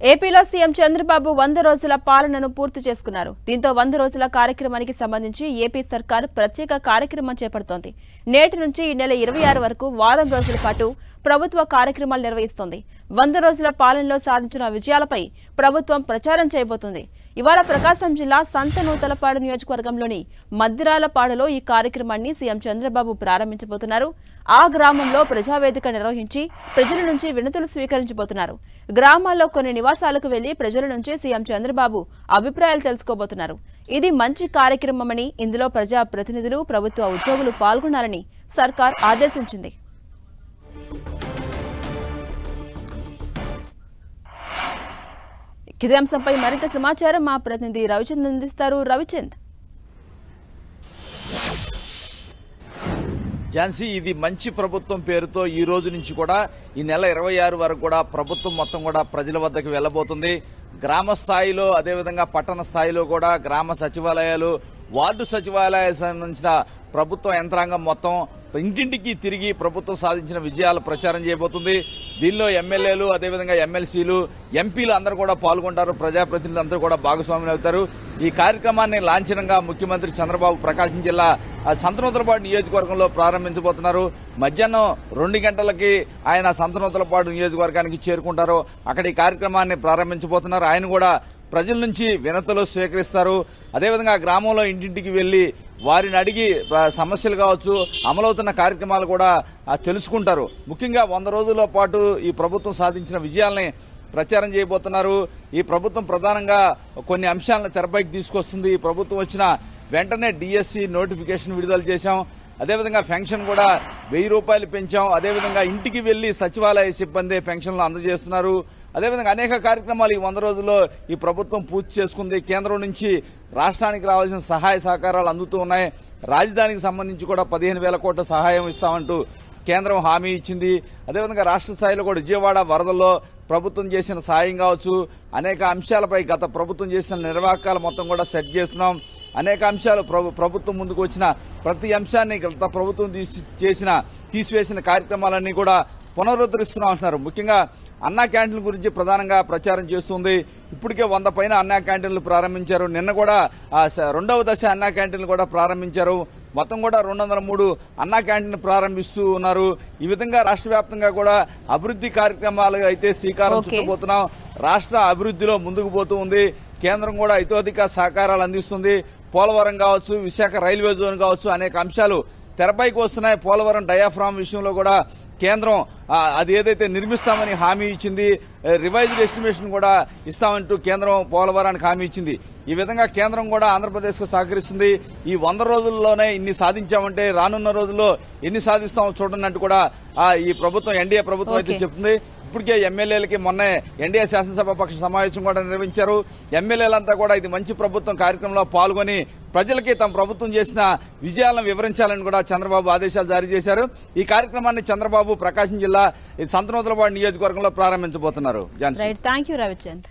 ఏపీలో సీఎం చంద్రబాబు 100 రోజుల పాలనను పూర్తి చేసుకున్నారు. దీంతో 100 రోజుల కార్యక్రమానికి సంబంధించి ఏపీ సర్కార్ ప్రత్యేక కార్యక్రమం చేపడుతోంది. నేటి నుంచి ఈ నెల 26 వరకు వారం రోజుల పాటు ప్రభుత్వ కార్యక్రమాలు నిర్వహిస్తోంది. 100 రోజుల పాలనలో సాధించిన విజయాలపై ప్రభుత్వం ప్రచారం చేయబోతోంది. ఇవాళ ప్రకాశం జిల్లా సంతనూతలపాడు నియోజకవర్గంలోని మద్దిరాలపాడులో ఈ కార్యక్రమాన్ని సీఎం చంద్రబాబు ప్రారంభించబోతున్నారు. ఆ గ్రామంలో ప్రజావేదిక నిర్వహించి ప్రజల నుంచి వినతులు స్వీకరించబోతున్నారు. గ్రామాల్లో కొన్ని నివాసాలకు వెళ్లి ప్రజల నుంచి సీఎం చంద్రబాబు అభిప్రాయాలు తెలుసుకోబోతున్నారు. ఇది మంచి కార్యక్రమమని, ఇందులో ప్రజా ప్రతినిధులు, ప్రభుత్వ ఉద్యోగులు పాల్గొనాలని సర్కార్ ఆదేశించింది. ఇదే అంశంపై మరింత సమాచారం మా ప్రతినిధి రవిచంద్ అందిస్తారు. రవిచంద్, ఝాన్సీ, ఇది మంచి ప్రభుత్వం పేరుతో ఈ రోజు నుంచి కూడా ఈ నెల 26 వరకు కూడా ప్రభుత్వం మొత్తం కూడా ప్రజల వద్దకు వెళ్లబోతుంది. గ్రామ స్థాయిలో, అదేవిధంగా పట్టణ స్థాయిలో కూడా గ్రామ సచివాలయాలు, వార్డు సచివాలయాలకు సంబంధించిన ప్రభుత్వ యంత్రాంగం మొత్తం ఇంటింటికి తిరిగి ప్రభుత్వం సాధించిన విజయాలు ప్రచారం చేయబోతుంది. దీనిలో ఎమ్మెల్యేలు, అదేవిధంగా ఎమ్మెల్సీలు, ఎంపీలు అందరూ కూడా పాల్గొంటారు. ప్రజాప్రతినిధులు అందరూ కూడా భాగస్వాములు అవుతారు. ఈ కార్యక్రమాన్ని లాంఛనంగా ముఖ్యమంత్రి చంద్రబాబు ప్రకాశం జిల్లా సంతనూతలపాడు నియోజకవర్గంలో ప్రారంభించబోతున్నారు. మధ్యాహ్నం 2 గంటలకి ఆయన సంతనూతలపాడు నియోజకవర్గానికి చేరుకుంటారు. అక్కడ ఈ కార్యక్రమాన్ని ప్రారంభించబోతున్నారు. ఆయన కూడా ప్రజల నుంచి వినతులు స్వీకరిస్తారు. అదేవిధంగా గ్రామంలో ఇంటింటికి వెళ్లి వారిని అడిగి సమస్యలు కావచ్చు, అమలవుతున్న కార్యక్రమాలు కూడా తెలుసుకుంటారు. ముఖ్యంగా 100 రోజుల పాటు ఈ ప్రభుత్వం సాధించిన విజయాల్ని ప్రచారం చేయబోతున్నారు. ఈ ప్రభుత్వం ప్రధానంగా కొన్ని అంశాలను తెరపైకి తీసుకొస్తుంది. ఈ ప్రభుత్వం వచ్చిన వెంటనే డిఎస్సి నోటిఫికేషన్ విడుదల చేశాం. అదేవిధంగా పెన్షన్ కూడా 1000 రూపాయలు పెంచాం. అదేవిధంగా ఇంటికి వెళ్లి సచివాలయ సిబ్బంది పెన్షన్లు అందజేస్తున్నారు. అదేవిధంగా అనేక కార్యక్రమాలు ఈ 100 రోజుల్లో ఈ ప్రభుత్వం పూర్తి చేసుకుంది. కేంద్రం నుంచి రాష్ట్రానికి రావాల్సిన సహాయ సహకారాలు అందుతూ ఉన్నాయి. రాజధానికి సంబంధించి కూడా 15,000 కోట్ల సహాయం ఇస్తామంటూ కేంద్రం హామీ ఇచ్చింది. అదేవిధంగా రాష్ట్ర స్థాయిలో కూడా విజయవాడ వరదల్లో ప్రభుత్వం చేసిన సాయం కావచ్చు, అనేక అంశాలపై గత ప్రభుత్వం చేసిన నిర్వాహకాలు మొత్తం కూడా సెట్ చేస్తున్నాం. అనేక అంశాలు ప్రభుత్వం ముందుకు వచ్చిన ప్రతి అంశాన్ని గత ప్రభుత్వం తీసివేసిన కార్యక్రమాలన్నీ కూడా పునరుద్ధరిస్తున్నాం అంటున్నారు. ముఖ్యంగా అన్నా క్యాంటీన్ల గురించి ప్రధానంగా ప్రచారం చేస్తుంది. ఇప్పటికే 100 పైన అన్నా క్యాంటీన్లు ప్రారంభించారు. నిన్న కూడా 2వ దశ అన్నా క్యాంటీన్లు కూడా ప్రారంభించారు. మొత్తం కూడా 203 అన్నా క్యాంటీన్ ప్రారంభిస్తూ ఉన్నారు. ఈ విధంగా రాష్ట్ర వ్యాప్తంగా కూడా అభివృద్ధి కార్యక్రమాలు అయితే శ్రీకారం చుట్టబోతున్నాం. రాష్ట్ర అభివృద్ధిలో ముందుకు పోతూ ఉంది. కేంద్రం కూడా ఇతోధిక సహకారాలు అందిస్తుంది. పోలవరం కావచ్చు, విశాఖ రైల్వే జోన్ కావచ్చు, అనేక అంశాలు తెరపైకి వస్తున్నాయి. పోలవరం డయాఫ్రామ్ విషయంలో కూడా కేంద్రం అది ఏదైతే నిర్మిస్తామని హామీ ఇచ్చింది, రివైజ్డ్ ఎస్టిమేషన్ కూడా ఇస్తామంటూ కేంద్రం పోలవరానికి హామీ ఇచ్చింది. ఈ విధంగా కేంద్రం కూడా ఆంధ్రప్రదేశ్కు సహకరిస్తుంది. ఈ 100 రోజుల్లోనే ఇన్ని సాధించామంటే రానున్న రోజుల్లో ఎన్ని సాధిస్తామో చూడన్నట్టు కూడా ఈ ప్రభుత్వం, ఎన్డీఏ ప్రభుత్వం అయితే చెప్తుంది. ఇప్పటికే ఎమ్మెల్యేలకి మొన్న ఎన్డీఏ శాసనసభ పక్ష సమావేశం కూడా నిర్వహించారు. ఎమ్మెల్యేలంతా కూడా ఇది మంచి ప్రభుత్వం కార్యక్రమంలో పాల్గొని ప్రజలకి తమ ప్రభుత్వం చేసిన విజయాలను వివరించాలని కూడా చంద్రబాబు ఆదేశాలు జారీ చేశారు. ఈ కార్యక్రమాన్ని చంద్రబాబు ప్రకాశం జిల్లా సంతనూతలపాడు నియోజకవర్గంలో ప్రారంభించబోతున్నారు. థాంక్యూ రవిచంద్.